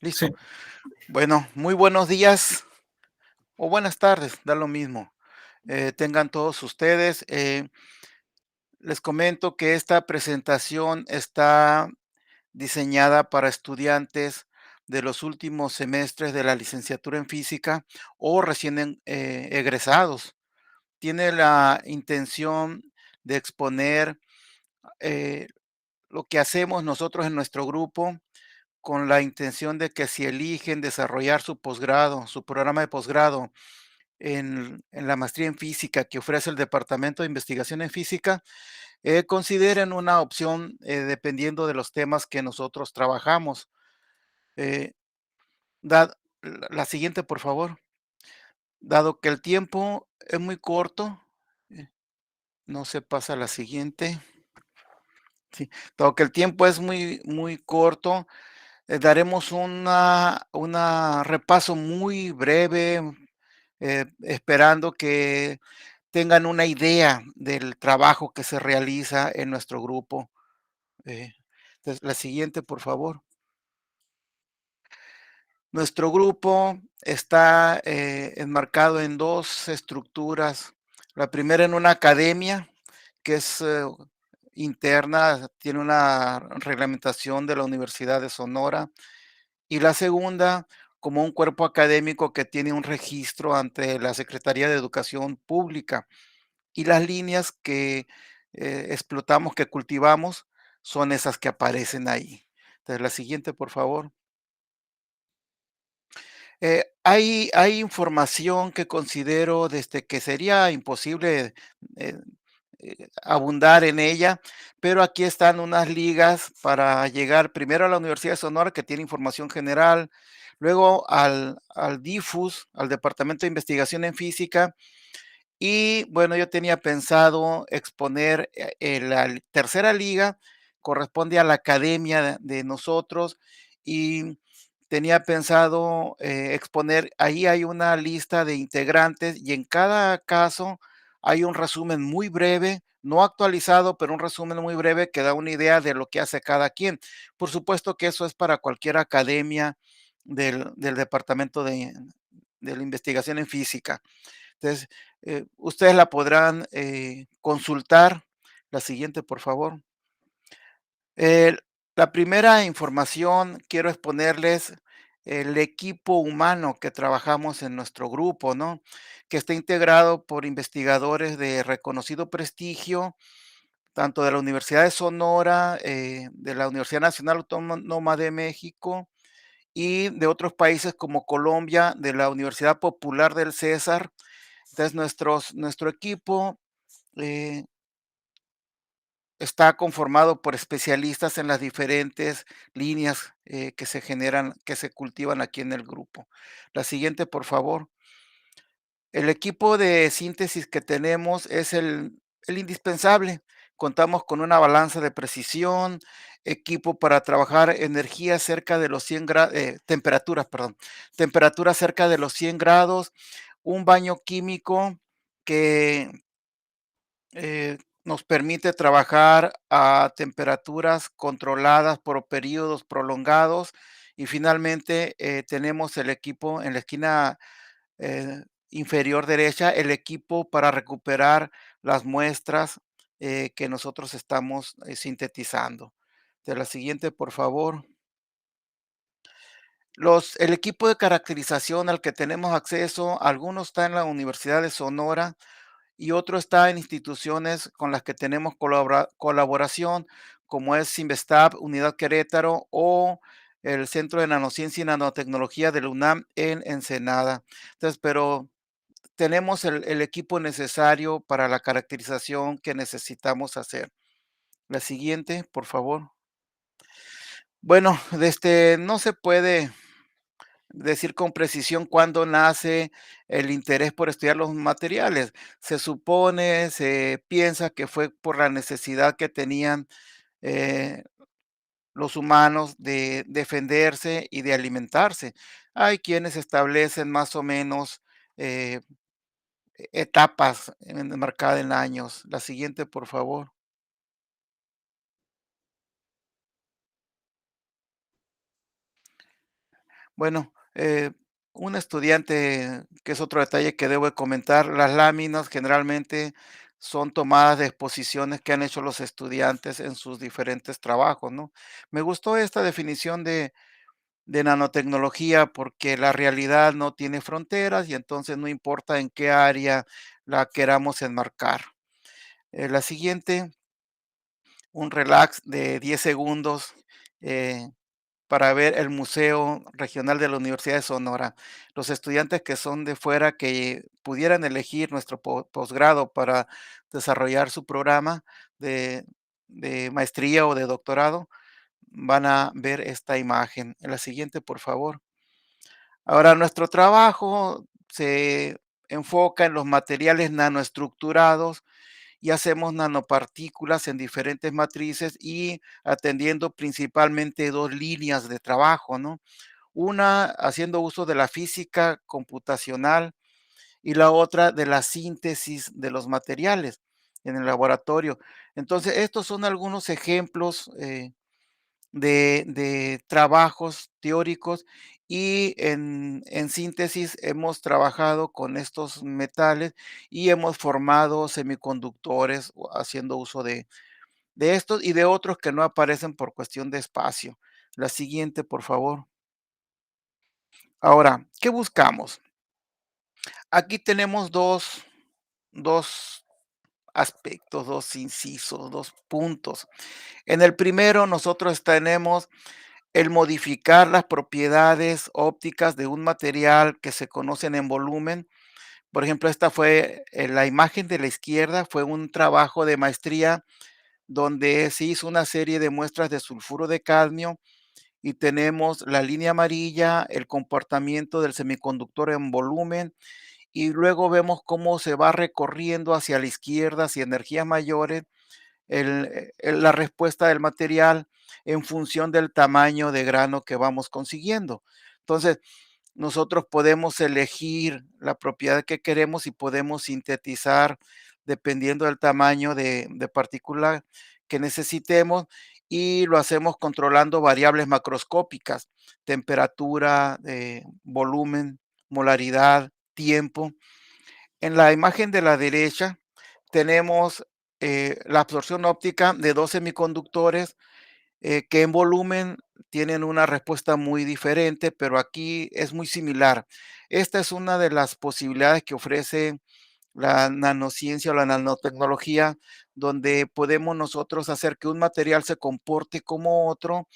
Listo. Sí, Bueno, muy buenos días o buenas tardes, da lo mismo. Tengan todos ustedes. Les comento que esta presentación está diseñada para estudiantes de los últimos semestres de la licenciatura en física o recién egresados. Tiene la intención de exponer eh, lo que hacemos nosotros en nuestro grupo con la intención de que si eligen desarrollar su posgrado, su programa de posgrado en la maestría en física que ofrece el Departamento de Investigación en Física, consideren una opción dependiendo de los temas que nosotros trabajamos. Eh, la siguiente, por favor. Dado que el tiempo es muy corto, eh, no se pasa a la siguiente. Sí, dado que el tiempo es muy corto, daremos una repaso muy breve, esperando que tengan una idea del trabajo que se realiza en nuestro grupo. Entonces, la siguiente, por favor. Nuestro grupo está enmarcado en dos estructuras. La primera en una academia que es interna, tiene una reglamentación de la Universidad de Sonora. Y la segunda, como un cuerpo académico que tiene un registro ante la Secretaría de Educación Pública. Y las líneas que explotamos, que cultivamos, son esas que aparecen ahí. Entonces, la siguiente, por favor. Hay información que considero desde que sería imposible eh, abundar en ella, pero aquí están unas ligas para llegar primero a la Universidad de Sonora, que tiene información general, luego al DIFUS, al Departamento de Investigación en Física, y bueno, yo tenía pensado exponer la tercera liga, corresponde a la academia de nosotros, y tenía pensado exponer, ahí hay una lista de integrantes y en cada caso hay un resumen muy breve, no actualizado, pero un resumen muy breve que da una idea de lo que hace cada quien. Por supuesto que eso es para cualquier academia del Departamento de la Investigación en Física. Entonces, ustedes la podrán consultar. La siguiente, por favor. Eh, la primera información, quiero exponerles el equipo humano que trabajamos en nuestro grupo, ¿no? Que está integrado por investigadores de reconocido prestigio, tanto de la Universidad de Sonora, de la Universidad Nacional Autónoma de México y de otros países como Colombia, de la Universidad Popular del César. Entonces, nuestro equipo eh, está conformado por especialistas en las diferentes líneas que se generan, que se cultivan aquí en el grupo. La siguiente, por favor. El equipo de síntesis que tenemos es el indispensable. Contamos con una balanza de precisión, equipo para trabajar energía cerca de los 100 grados, temperaturas, perdón, temperaturas cerca de los 100 grados, un baño químico que nos permite trabajar a temperaturas controladas por periodos prolongados y finalmente tenemos el equipo en la esquina inferior derecha, el equipo para recuperar las muestras que nosotros estamos sintetizando. De la siguiente, por favor. El equipo de caracterización al que tenemos acceso, algunos está en la Universidad de Sonora, y otro está en instituciones con las que tenemos colaboración, como es Sinvestab, Unidad Querétaro o el Centro de Nanociencia y Nanotecnología de la UNAM en Ensenada. Entonces, pero tenemos el equipo necesario para la caracterización que necesitamos hacer. La siguiente, por favor. Bueno, no se puede decir con precisión cuándo nace el interés por estudiar los materiales. Se supone, se piensa que fue por la necesidad que tenían eh, los humanos de defenderse y de alimentarse. Hay quienes establecen más o menos eh, etapas marcadas en años. La siguiente, por favor. Bueno, un estudiante, que es otro detalle que debo de comentar, las láminas generalmente son tomadas de exposiciones que han hecho los estudiantes en sus diferentes trabajos, ¿no? Me gustó esta definición de nanotecnología porque la realidad no tiene fronteras y entonces no importa en qué área la queramos enmarcar. La siguiente, un relax de 10 segundos. eh, para ver el Museo Regional de la Universidad de Sonora. Los estudiantes que son de fuera, que pudieran elegir nuestro posgrado para desarrollar su programa de, de maestría o de doctorado, van a ver esta imagen. En la siguiente, por favor. Ahora, nuestro trabajo se enfoca en los materiales nanoestructurados y hacemos nanopartículas en diferentes matrices y atendiendo principalmente 2 líneas de trabajo, ¿no? Una haciendo uso de la física computacional y la otra de la síntesis de los materiales en el laboratorio. Entonces, estos son algunos ejemplos, de trabajos teóricos y en síntesis hemos trabajado con estos metales y hemos formado semiconductores haciendo uso de estos y de otros que no aparecen por cuestión de espacio. La siguiente, por favor. Ahora, ¿qué buscamos? Aquí tenemos dos aspectos, 2 incisos, 2 puntos. En el primero, nosotros tenemos el modificar las propiedades ópticas de un material que se conocen en volumen. Por ejemplo, esta fue, la imagen de la izquierda fue un trabajo de maestría donde se hizo una serie de muestras de sulfuro de cadmio y tenemos la línea amarilla, el comportamiento del semiconductor en volumen, y luego vemos cómo se va recorriendo hacia la izquierda, hacia energías mayores, la respuesta del material en función del tamaño de grano que vamos consiguiendo. Entonces, nosotros podemos elegir la propiedad que queremos y podemos sintetizar dependiendo del tamaño de partícula que necesitemos y lo hacemos controlando variables macroscópicas, temperatura, volumen, molaridad, tiempo. En la imagen de la derecha tenemos la absorción óptica de dos semiconductores que en volumen tienen una respuesta muy diferente, pero aquí es muy similar. Esta es una de las posibilidades que ofrece la nanociencia o la nanotecnología, donde podemos nosotros hacer que un material se comporte como otro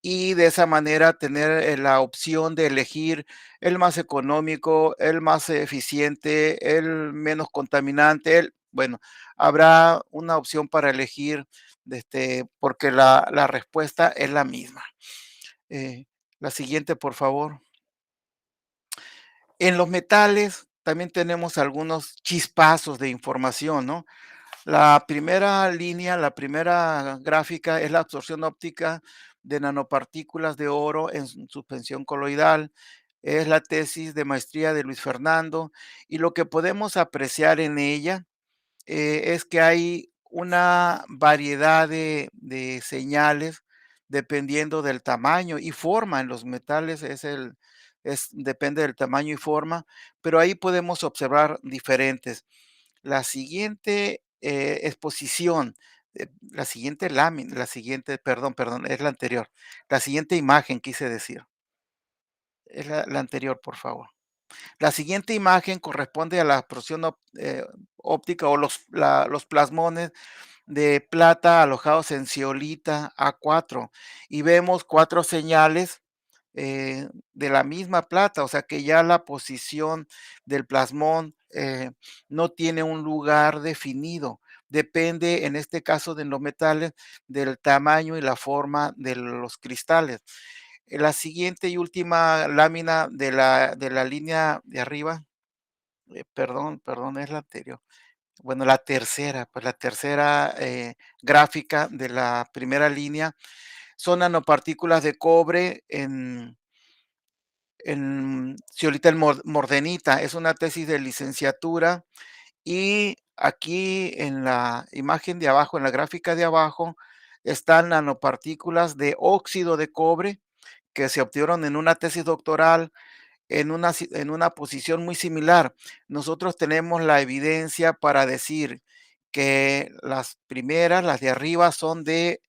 y de esa manera tener la opción de elegir el más económico, el más eficiente, el menos contaminante, bueno, habrá una opción para elegir, porque la respuesta es la misma. Eh, la siguiente, por favor. En los metales también tenemos algunos chispazos de información, ¿no? La primera línea, la primera gráfica es la absorción óptica de nanopartículas de oro en suspensión coloidal. Es la tesis de maestría de Luis Fernando y lo que podemos apreciar en ella es que hay una variedad de señales dependiendo del tamaño y forma en los metales, depende del tamaño y forma, pero ahí podemos observar diferentes. La siguiente, exposición, la siguiente lámina, la siguiente, perdón, es la anterior. La siguiente imagen quise decir, es la anterior, por favor. La siguiente imagen corresponde a la explosión óptica o los plasmones de plata alojados en zeolita A4 y vemos 4 señales de la misma plata, o sea que ya la posición del plasmón no tiene un lugar definido. Depende, en este caso de los metales, del tamaño y la forma de los cristales. La siguiente y última lámina de la línea de arriba, perdón, es la anterior. Bueno, la tercera, pues la tercera gráfica de la primera línea son nanopartículas de cobre en zeolita en mordenita. Es una tesis de licenciatura y aquí en la imagen de abajo, en la gráfica de abajo, están nanopartículas de óxido de cobre que se obtuvieron en una tesis doctoral en una posición muy similar. Nosotros tenemos la evidencia para decir que las primeras, las de arriba, son de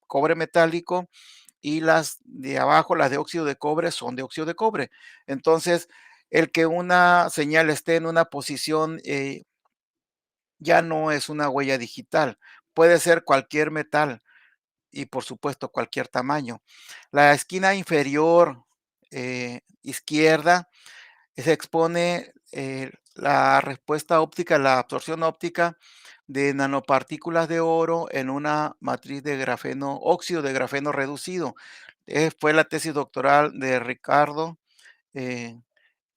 cobre metálico y las de abajo, las de óxido de cobre, son de óxido de cobre. Entonces, el que una señal esté en una posición ya no es una huella digital, puede ser cualquier metal y por supuesto cualquier tamaño. La esquina inferior izquierda se expone la respuesta óptica, la absorción óptica de nanopartículas de oro en una matriz de grafeno, óxido de grafeno reducido. Fue la tesis doctoral de Ricardo, eh,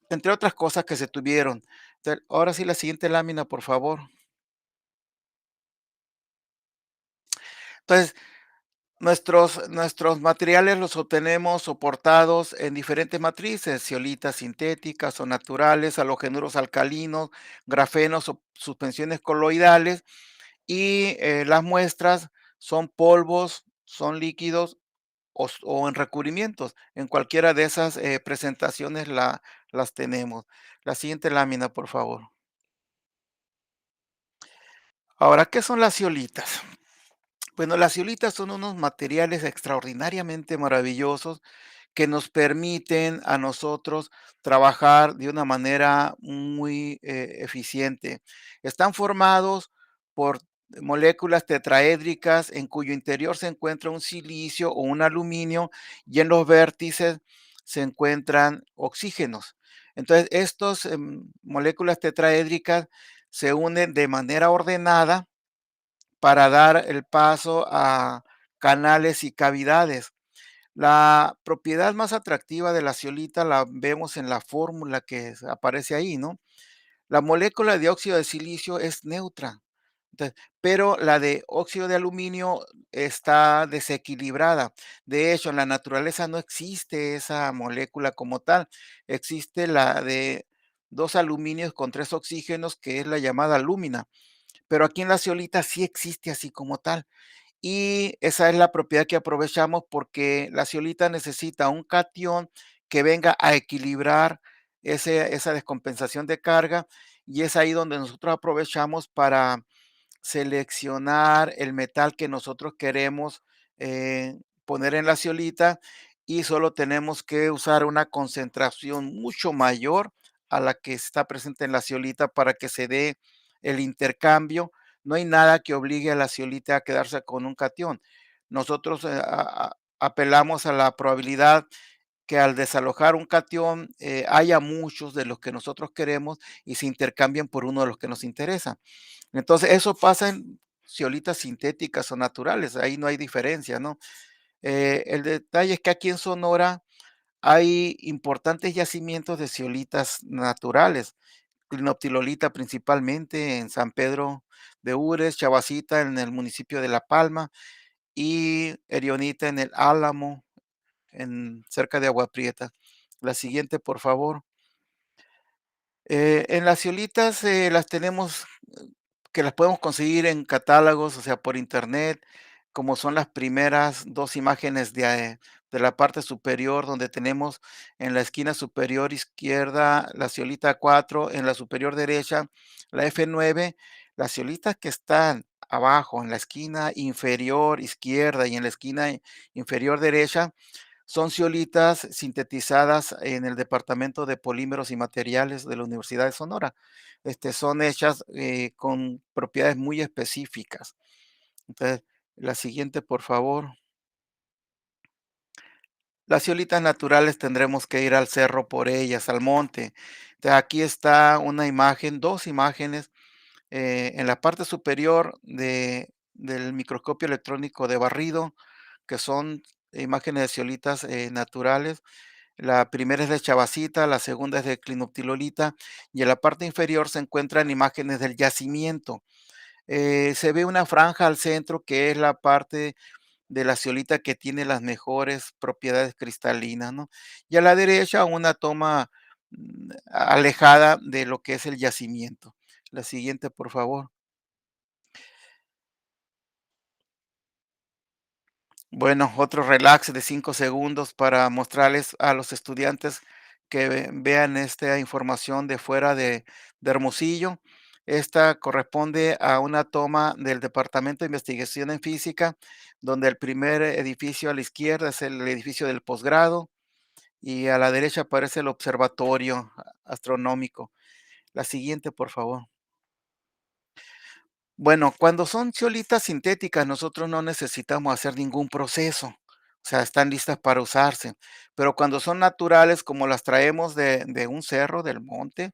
entre otras cosas que se tuvieron. Ahora sí, la siguiente lámina, por favor. Entonces, nuestros materiales los obtenemos soportados en diferentes matrices, zeolitas sintéticas o naturales, halogenuros alcalinos, grafenos o suspensiones coloidales, y las muestras son polvos, son líquidos o en recubrimientos. En cualquiera de esas presentaciones las tenemos. La siguiente lámina, por favor. Ahora, ¿qué son las zeolitas? Bueno, las zeolitas son unos materiales extraordinariamente maravillosos que nos permiten a nosotros trabajar de una manera muy eficiente. Están formados por moléculas tetraédricas en cuyo interior se encuentra un silicio o un aluminio y en los vértices se encuentran oxígenos. Entonces, estas moléculas tetraédricas se unen de manera ordenada para dar el paso a canales y cavidades. La propiedad más atractiva de la zeolita la vemos en la fórmula que aparece ahí, ¿no? La molécula de óxido de silicio es neutra, entonces, pero la de óxido de aluminio está desequilibrada. De hecho, en la naturaleza no existe esa molécula como tal. Existe la de dos aluminios con tres oxígenos, que es la llamada lúmina, pero aquí en la zeolita sí existe así como tal. Y esa es la propiedad que aprovechamos porque la zeolita necesita un catión que venga a equilibrar esa descompensación de carga, y es ahí donde nosotros aprovechamos para seleccionar el metal que nosotros queremos poner en la zeolita, y solo tenemos que usar una concentración mucho mayor a la que está presente en la zeolita para que se dé el intercambio. No hay nada que obligue a la zeolita a quedarse con un catión. Nosotros apelamos a la probabilidad que al desalojar un catión haya muchos de los que nosotros queremos y se intercambien por uno de los que nos interesa. Entonces, eso pasa en zeolitas sintéticas o naturales, ahí no hay diferencia, ¿no? El detalle es que aquí en Sonora hay importantes yacimientos de zeolitas naturales, clinoptilolita principalmente en San Pedro de Ures, chavasita en el municipio de La Palma y erionita en el Álamo, cerca de Agua Prieta. La siguiente, por favor. En las zeolitas las tenemos que las podemos conseguir en catálogos, o sea, por internet, como son las primeras 2 imágenes de la parte superior, donde tenemos en la esquina superior izquierda la zeolita 4, en la superior derecha la F9. Las zeolitas que están abajo, en la esquina inferior izquierda y en la esquina inferior derecha, son zeolitas sintetizadas en el Departamento de Polímeros y Materiales de la Universidad de Sonora. Son hechas con propiedades muy específicas. Entonces, la siguiente, por favor. Las zeolitas naturales tendremos que ir al cerro por ellas, al monte. Entonces, aquí está una imagen, 2 imágenes en la parte superior del microscopio electrónico de barrido, que son imágenes de zeolitas naturales. La primera es de chavasita, la segunda es de clinoptilolita, y en la parte inferior se encuentran imágenes del yacimiento. Se ve una franja al centro que es la parte de la zeolita que tiene las mejores propiedades cristalinas, ¿no? Y a la derecha una toma alejada de lo que es el yacimiento. La siguiente, por favor. Bueno, otro relax de 5 segundos para mostrarles a los estudiantes que vean esta información de fuera de Hermosillo. Esta corresponde a una toma del Departamento de Investigación en Física, donde el primer edificio a la izquierda es el edificio del posgrado y a la derecha aparece el observatorio astronómico. La siguiente, por favor. Bueno, cuando son chiolitas sintéticas, nosotros no necesitamos hacer ningún proceso, o sea, están listas para usarse. Pero cuando son naturales, como las traemos de un cerro, del monte,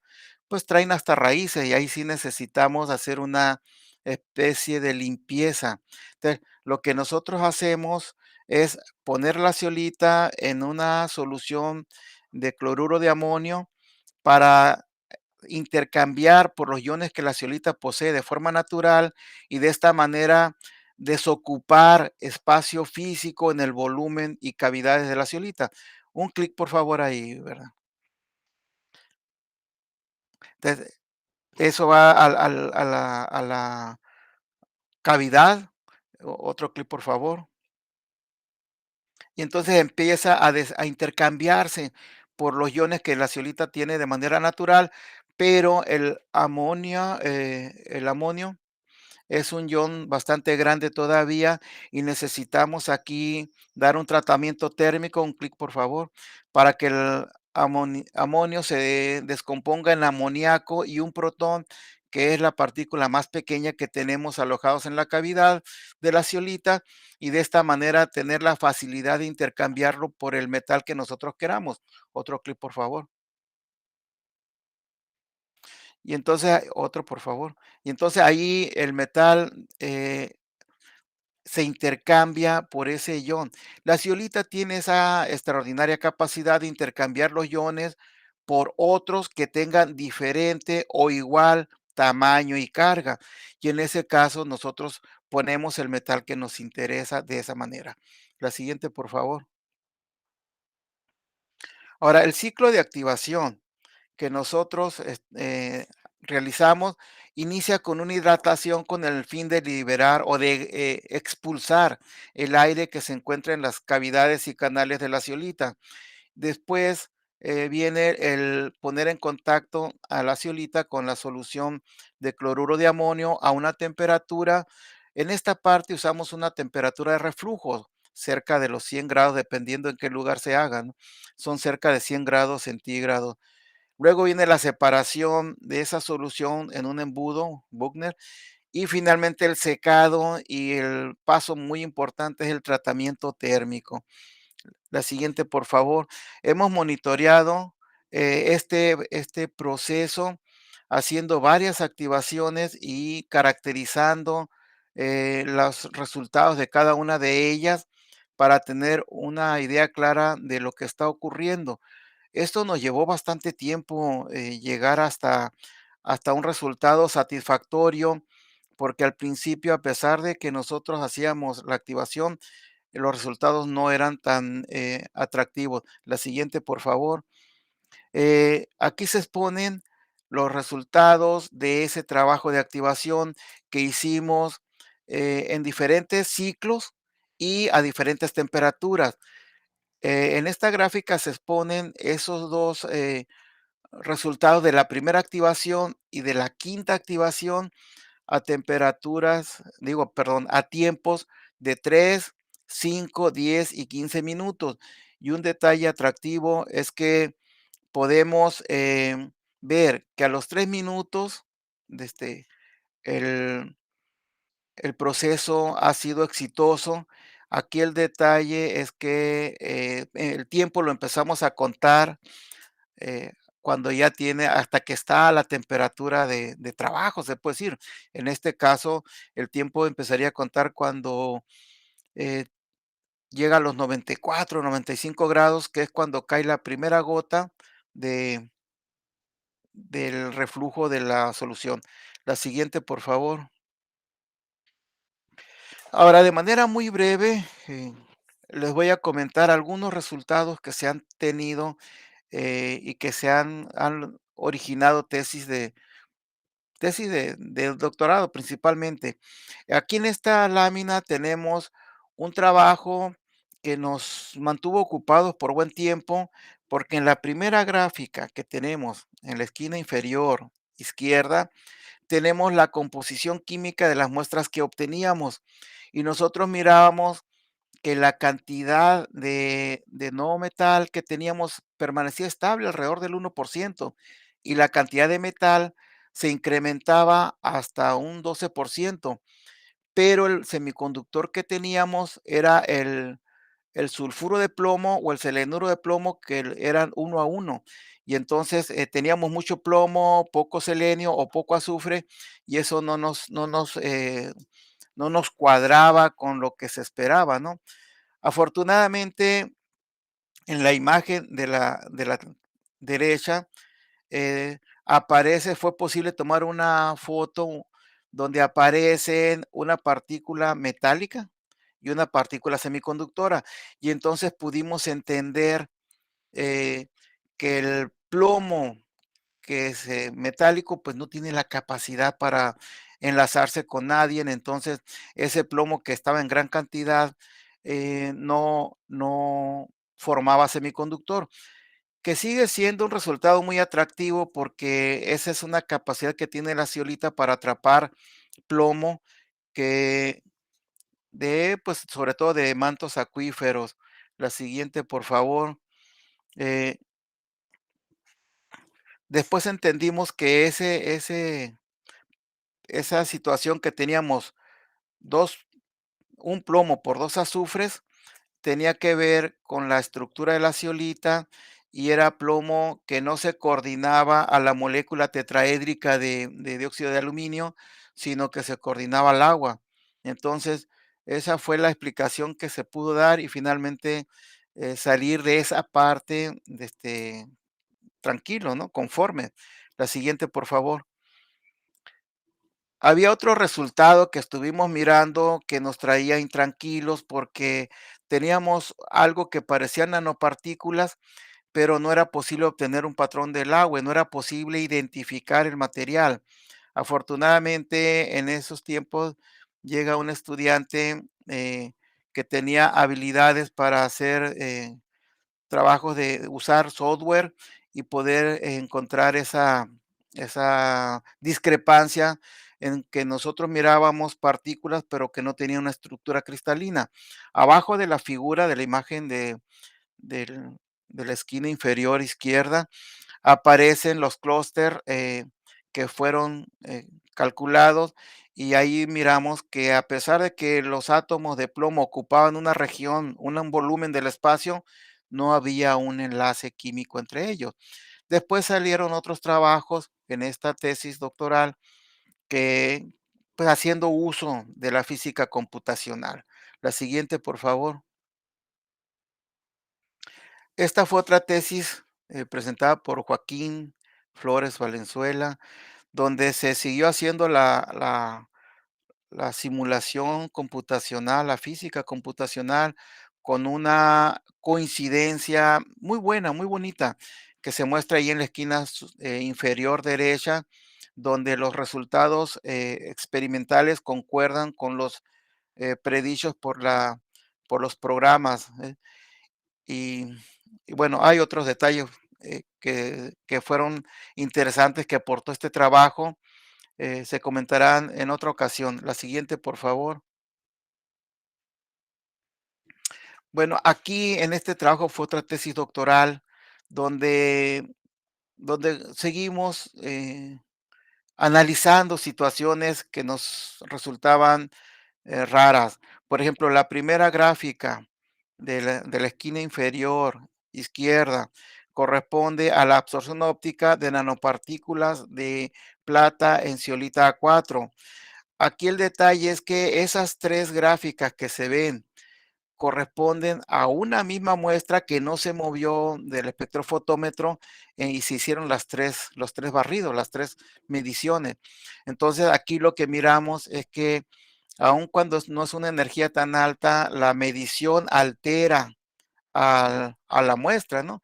pues traen hasta raíces y ahí sí necesitamos hacer una especie de limpieza. Entonces, lo que nosotros hacemos es poner la ciolita en una solución de cloruro de amonio para intercambiar por los iones que la ceolita posee de forma natural y de esta manera desocupar espacio físico en el volumen y cavidades de la ceolita. Un clic, por favor, ahí, ¿verdad? Entonces, eso va a la cavidad. Otro clic, por favor. Y entonces empieza a intercambiarse por los iones que la ceolita tiene de manera natural, pero el amonio es un ion bastante grande todavía y necesitamos aquí dar un tratamiento térmico, un clic por favor, para que el amonio se descomponga en amoníaco y un protón, que es la partícula más pequeña que tenemos alojados en la cavidad de la zeolita, y de esta manera tener la facilidad de intercambiarlo por el metal que nosotros queramos. Otro clic, por favor. Y entonces, otro, por favor. Y entonces ahí el metal se intercambia por ese ion. La zeolita tiene esa extraordinaria capacidad de intercambiar los iones por otros que tengan diferente o igual tamaño y carga. Y en ese caso nosotros ponemos el metal que nos interesa de esa manera. La siguiente, por favor. Ahora, el ciclo de activación que nosotros realizamos inicia con una hidratación con el fin de liberar o de expulsar el aire que se encuentra en las cavidades y canales de la zeolita. Después viene el poner en contacto a la zeolita con la solución de cloruro de amonio a una temperatura. En esta parte usamos una temperatura de reflujo cerca de los 100 grados, dependiendo en qué lugar se haga, ¿no? Son cerca de 100 grados centígrados. Luego viene la separación de esa solución en un embudo, Buchner, y finalmente el secado y el paso muy importante es el tratamiento térmico. La siguiente, por favor. Hemos monitoreado este proceso haciendo varias activaciones y caracterizando los resultados de cada una de ellas para tener una idea clara de lo que está ocurriendo. Esto nos llevó bastante tiempo, llegar hasta un resultado satisfactorio, porque al principio, a pesar de que nosotros hacíamos la activación, los resultados no eran tan, atractivos. La siguiente, por favor. Aquí se exponen los resultados de ese trabajo de activación que hicimos, en diferentes ciclos y a diferentes temperaturas. En esta gráfica se exponen esos 2 resultados de la primera activación y de la quinta activación a temperaturas, digo, perdón, a tiempos de 3, 5, 10 y 15 minutos. Y un detalle atractivo es que podemos ver que a los 3 minutos, este, el, el proceso ha sido exitoso. Aquí el detalle es que el tiempo lo empezamos a contar eh, cuando ya tiene, hasta que está a la temperatura de trabajo, se puede decir. En este caso, el tiempo empezaría a contar cuando eh, llega a los 94, 95 grados, que es cuando cae la primera gota de, del reflujo de la solución. La siguiente, por favor. Ahora, de manera muy breve, les voy a comentar algunos resultados que se han tenido y que han originado tesis de doctorado principalmente. Aquí en esta lámina tenemos un trabajo que nos mantuvo ocupados por buen tiempo, porque en la primera gráfica que tenemos en la esquina inferior izquierda, tenemos la composición química de las muestras que obteníamos y nosotros mirábamos que la cantidad de no metal que teníamos permanecía estable alrededor del 1% y la cantidad de metal se incrementaba hasta un 12%, pero el semiconductor que teníamos era el sulfuro de plomo o el selenuro de plomo que eran uno a uno. Y entonces teníamos mucho plomo, poco selenio o poco azufre y eso no nos cuadraba con lo que se esperaba, ¿no? Afortunadamente, en la imagen de la derecha fue posible tomar una foto donde aparecen una partícula metálica y una partícula semiconductora. Y entonces pudimos entender eh, que el plomo que es metálico, pues no tiene la capacidad para enlazarse con nadie. Entonces, ese plomo que estaba en gran cantidad no formaba semiconductor, que sigue siendo un resultado muy atractivo porque esa es una capacidad que tiene la zeolita para atrapar plomo que pues sobre todo de mantos acuíferos. La siguiente, por favor. Eh, Después entendimos que esa situación que teníamos dos, un plomo por dos azufres, tenía que ver con la estructura de la zeolita y era plomo que no se coordinaba a la molécula tetraédrica de dióxido de aluminio, sino que se coordinaba al agua. Entonces, esa fue la explicación que se pudo dar y finalmente salir de esa parte tranquilo, ¿no? Conforme. La siguiente, por favor. Había otro resultado que estuvimos mirando que nos traía intranquilos porque teníamos algo que parecían nanopartículas, pero no era posible obtener un patrón del agua, no era posible identificar el material. Afortunadamente, en esos tiempos llega un estudiante que tenía habilidades para hacer trabajos de usar software y poder encontrar esa discrepancia en que nosotros mirábamos partículas, pero que no tenían una estructura cristalina. Abajo de la figura de la imagen del de la esquina inferior izquierda, aparecen los clúster que fueron calculados y ahí miramos que a pesar de que los átomos de plomo ocupaban una región, un volumen del espacio, no había un enlace químico entre ellos. Después salieron otros trabajos en esta tesis doctoral que, pues haciendo uso de la física computacional. La siguiente, por favor. Esta fue otra tesis presentada por Joaquín Flores Valenzuela, donde se siguió haciendo la simulación computacional, la física computacional, con una coincidencia muy buena, muy bonita, que se muestra ahí en la esquina inferior derecha, donde los resultados experimentales concuerdan con los predichos por los programas. Y, y bueno, hay otros detalles que fueron interesantes que aportó este trabajo, se comentarán en otra ocasión. La siguiente, por favor. Bueno, aquí en este trabajo fue otra tesis doctoral donde, donde seguimos analizando situaciones que nos resultaban raras. Por ejemplo, la primera gráfica de la esquina inferior izquierda corresponde a la absorción óptica de nanopartículas de plata en zeolita A4. Aquí el detalle es que esas tres gráficas que se ven corresponden a una misma muestra que no se movió del espectrofotómetro y se hicieron los tres barridos, las tres mediciones. Entonces aquí lo que miramos es que aun cuando no es una energía tan alta, la medición altera a la muestra, ¿no?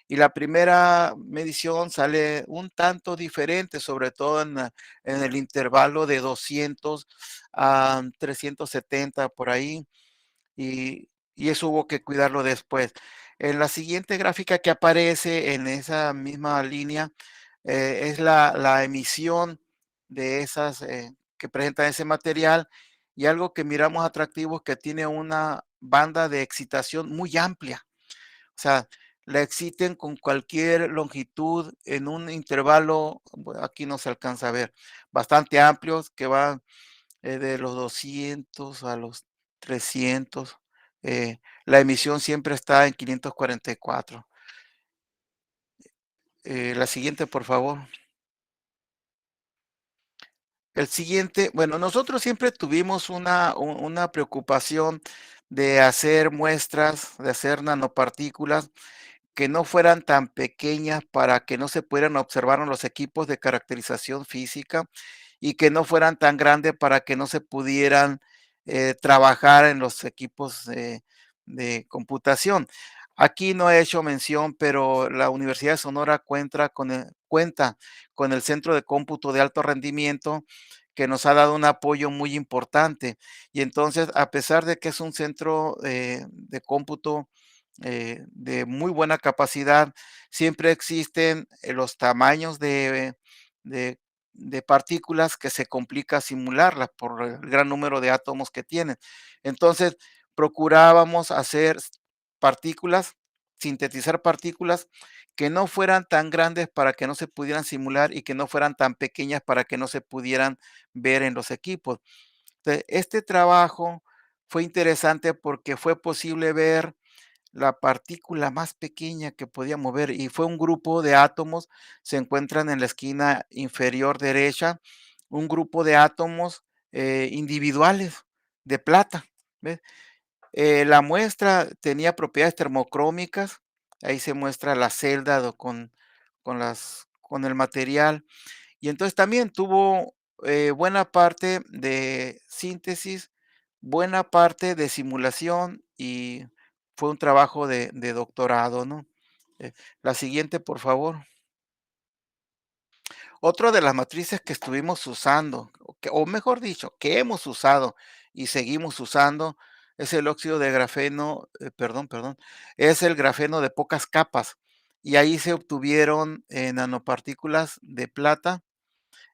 Y la primera medición sale un tanto diferente, sobre todo en el intervalo de 200 a 370 por ahí. y eso hubo que cuidarlo después. En la siguiente gráfica que aparece en esa misma línea, es la emisión de esas, que presentan ese material, y algo que miramos atractivo es que tiene una banda de excitación muy amplia. O sea, la exciten con cualquier longitud en un intervalo, aquí no se alcanza a ver, bastante amplios, que van de los 200 a los 300. La emisión siempre está en 544. La siguiente, por favor. El siguiente, bueno, nosotros siempre tuvimos una preocupación de hacer muestras, de hacer nanopartículas que no fueran tan pequeñas para que no se pudieran observar en los equipos de caracterización física y que no fueran tan grandes para que no se pudieran trabajar en los equipos de computación. Aquí no he hecho mención, pero la Universidad de Sonora cuenta con el Centro de Cómputo de Alto Rendimiento, que nos ha dado un apoyo muy importante. Y entonces, a pesar de que es un centro de cómputo de muy buena capacidad, siempre existen los tamaños de, de partículas que se complica simularlas por el gran número de átomos que tienen. Entonces, procurábamos hacer partículas, sintetizar partículas que no fueran tan grandes para que no se pudieran simular y que no fueran tan pequeñas para que no se pudieran ver en los equipos. Este trabajo fue interesante porque fue posible ver la partícula más pequeña que podía mover, y fue un grupo de átomos, se encuentran en la esquina inferior derecha, un grupo de átomos individuales de plata, ¿ves? La muestra tenía propiedades termocrómicas, ahí se muestra la celda con el material, y entonces también tuvo buena parte de síntesis, buena parte de simulación, y fue un trabajo de doctorado, ¿no? La siguiente, por favor. Otra de las matrices que estuvimos usando, o mejor dicho, que hemos usado y seguimos usando, es el óxido de grafeno, perdón, es el grafeno de pocas capas. Y ahí se obtuvieron nanopartículas de plata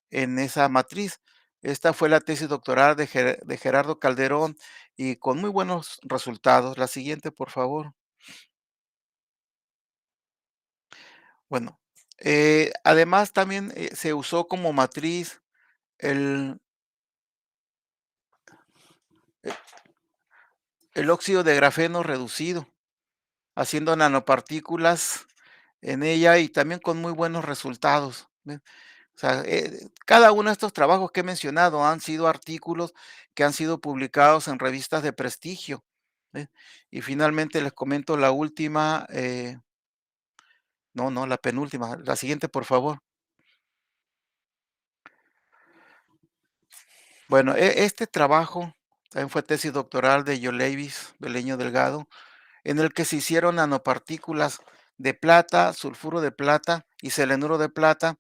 en esa matriz. Esta fue la tesis doctoral de Gerardo Calderón, y con muy buenos resultados. La siguiente, por favor. Bueno, además también se usó como matriz el, e- el óxido de grafeno reducido, haciendo nanopartículas en ella y también con muy buenos resultados. ¿Ve? O sea, cada uno de estos trabajos que he mencionado han sido artículos que han sido publicados en revistas de prestigio. ¿Ve? Y finalmente les comento la última, no, la penúltima, la siguiente, por favor. Bueno, este trabajo también fue tesis doctoral de Yolevis Beleño Delgado, en el que se hicieron nanopartículas de plata, sulfuro de plata y selenuro de plata.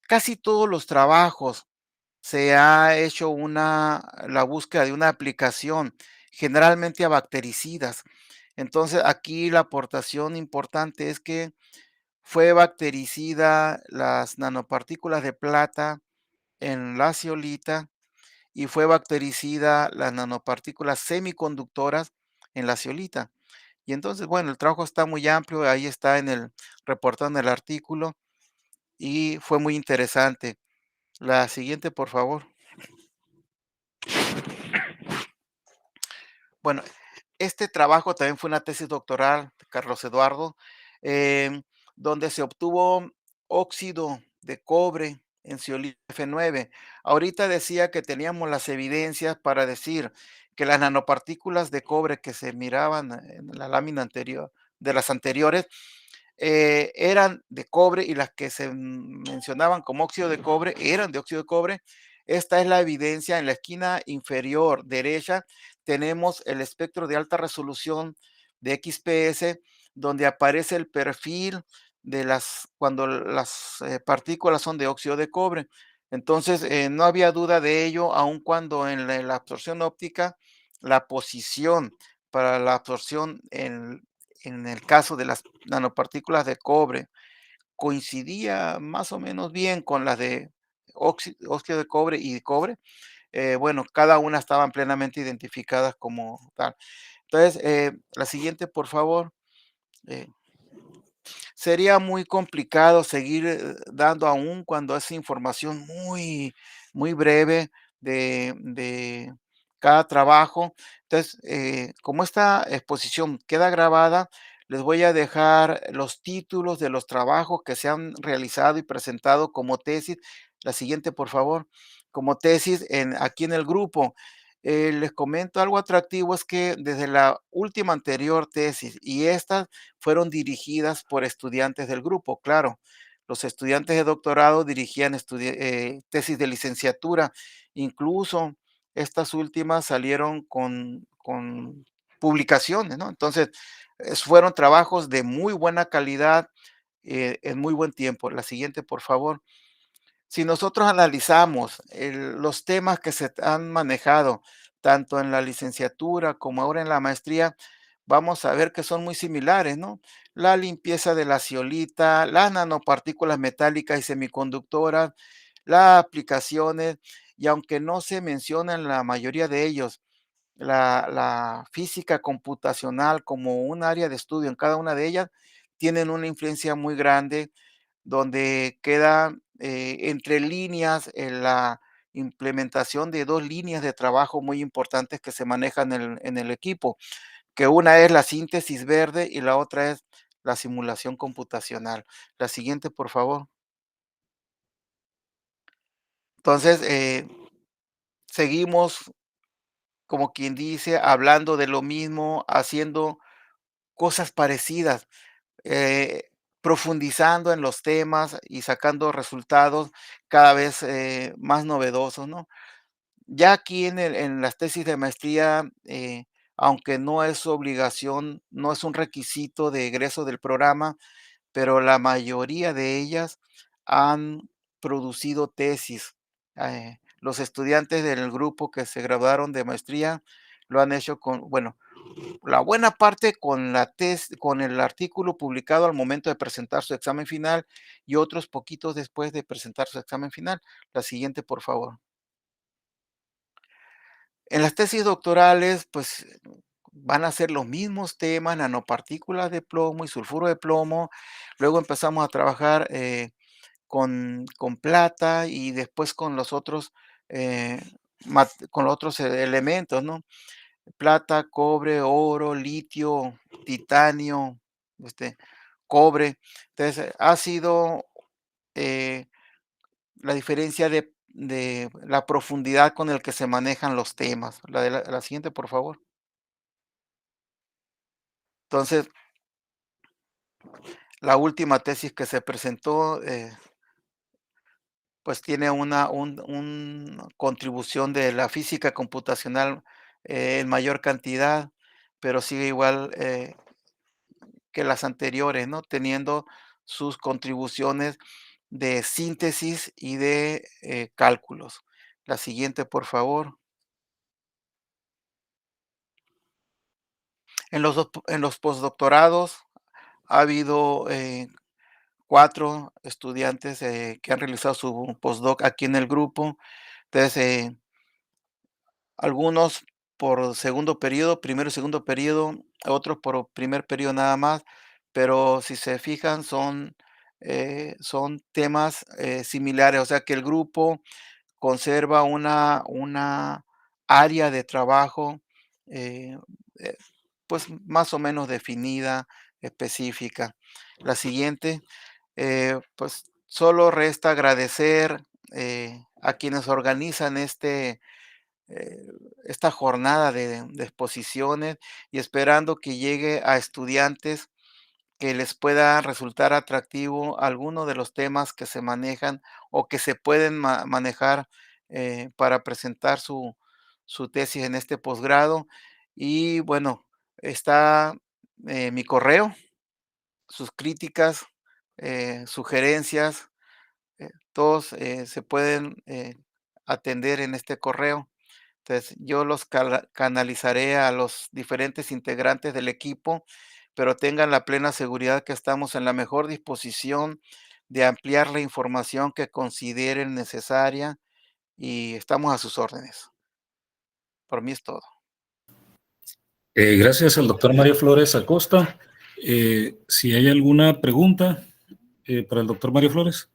Casi todos los trabajos se ha hecho la búsqueda de una aplicación, generalmente a bactericidas. Entonces, aquí la aportación importante es que fue bactericida las nanopartículas de plata en la zeolita, y fue bactericida las nanopartículas semiconductoras en la zeolita. Y entonces, bueno, el trabajo está muy amplio, ahí está reportado en el artículo, y fue muy interesante. La siguiente, por favor. Bueno, este trabajo también fue una tesis doctoral de Carlos Eduardo, em, donde se obtuvo óxido de cobre en zeolita F9. Ahorita decía que teníamos las evidencias para decir que las nanopartículas de cobre que se miraban en la lámina anterior, de las anteriores, eran de cobre, y las que se mencionaban como óxido de cobre eran de óxido de cobre. Esta es la evidencia. En la esquina inferior derecha tenemos el espectro de alta resolución de XPS, donde aparece el perfil de cuando las partículas son de óxido de cobre. Entonces, no había duda de ello, aun cuando en la absorción óptica la posición para la absorción en el caso de las nanopartículas de cobre coincidía más o menos bien con las de óxido de cobre y cobre. Bueno, cada una estaban plenamente identificadas como tal. Entonces, la siguiente, por favor. eh, Sería muy complicado seguir, dando aún cuando es información muy breve de cada trabajo. Entonces, como esta exposición queda grabada, les voy a dejar los títulos de los trabajos que se han realizado y presentado como tesis. La siguiente, por favor. Como tesis aquí en el grupo. Les comento algo atractivo, es que desde la última anterior tesis y esta fueron dirigidas por estudiantes del grupo, claro. Los estudiantes de doctorado dirigían tesis de licenciatura. Incluso estas últimas salieron con publicaciones, ¿no? Entonces, fueron trabajos de muy buena calidad, en muy buen tiempo. La siguiente, por favor. Si nosotros analizamos los temas que se han manejado, tanto en la licenciatura como ahora en la maestría, vamos a ver que son muy similares, ¿no? La limpieza de la zeolita, las nanopartículas metálicas y semiconductoras, las aplicaciones, y aunque no se mencionan la mayoría de ellos, la física computacional como un área de estudio en cada una de ellas, tienen una influencia muy grande donde queda, entre líneas, la implementación de 2 líneas de trabajo muy importantes que se manejan en el equipo, que una es la síntesis verde y la otra es la simulación computacional. La siguiente, por favor. Entonces, seguimos, como quien dice, hablando de lo mismo, haciendo cosas parecidas, eh, profundizando en los temas y sacando resultados cada vez, más novedosos, ¿no? Ya aquí en las tesis de maestría, aunque no es obligación, no es un requisito de egreso del programa, pero la mayoría de ellas han producido tesis. Los estudiantes del grupo que se graduaron de maestría lo han hecho bueno, la buena parte con el artículo publicado al momento de presentar su examen final y otros poquitos después de presentar su examen final. La siguiente, por favor. En las tesis doctorales, pues, van a ser los mismos temas, nanopartículas de plomo y sulfuro de plomo. Luego empezamos a trabajar, con plata y después con los otros, con los otros elementos, ¿no? Plata, cobre, oro, litio, titanio, este, cobre. Entonces, ha sido, eh, la diferencia de la profundidad con el que se manejan los temas. La siguiente, por favor. Entonces, la última tesis que se presentó, pues tiene una contribución de la física computacional, en mayor cantidad, pero sigue igual, que las anteriores, ¿no? Teniendo sus contribuciones de síntesis y de, cálculos. La siguiente, por favor. En los postdoctorados ha habido, 4 estudiantes, que han realizado su postdoc aquí en el grupo. Entonces, algunos por segundo periodo, primero y segundo periodo, otros por primer periodo nada más, pero si se fijan son temas, similares, o sea que el grupo conserva una área de trabajo, eh, eh, pues más o menos definida, específica. La siguiente, pues solo resta agradecer, a quienes organizan eh, esta jornada de exposiciones y esperando que llegue a estudiantes que les pueda resultar atractivo alguno de los temas que se manejan o que se pueden manejar, para presentar su tesis en este posgrado. Y bueno, está, mi correo, sus críticas, sugerencias, todos, se pueden, atender en este correo. Entonces, yo los canalizaré a los diferentes integrantes del equipo, pero tengan la plena seguridad que estamos en la mejor disposición de ampliar la información que consideren necesaria y estamos a sus órdenes. Por mí es todo. Gracias al doctor Mario Flores Acosta. Si hay alguna pregunta para el doctor Mario Flores.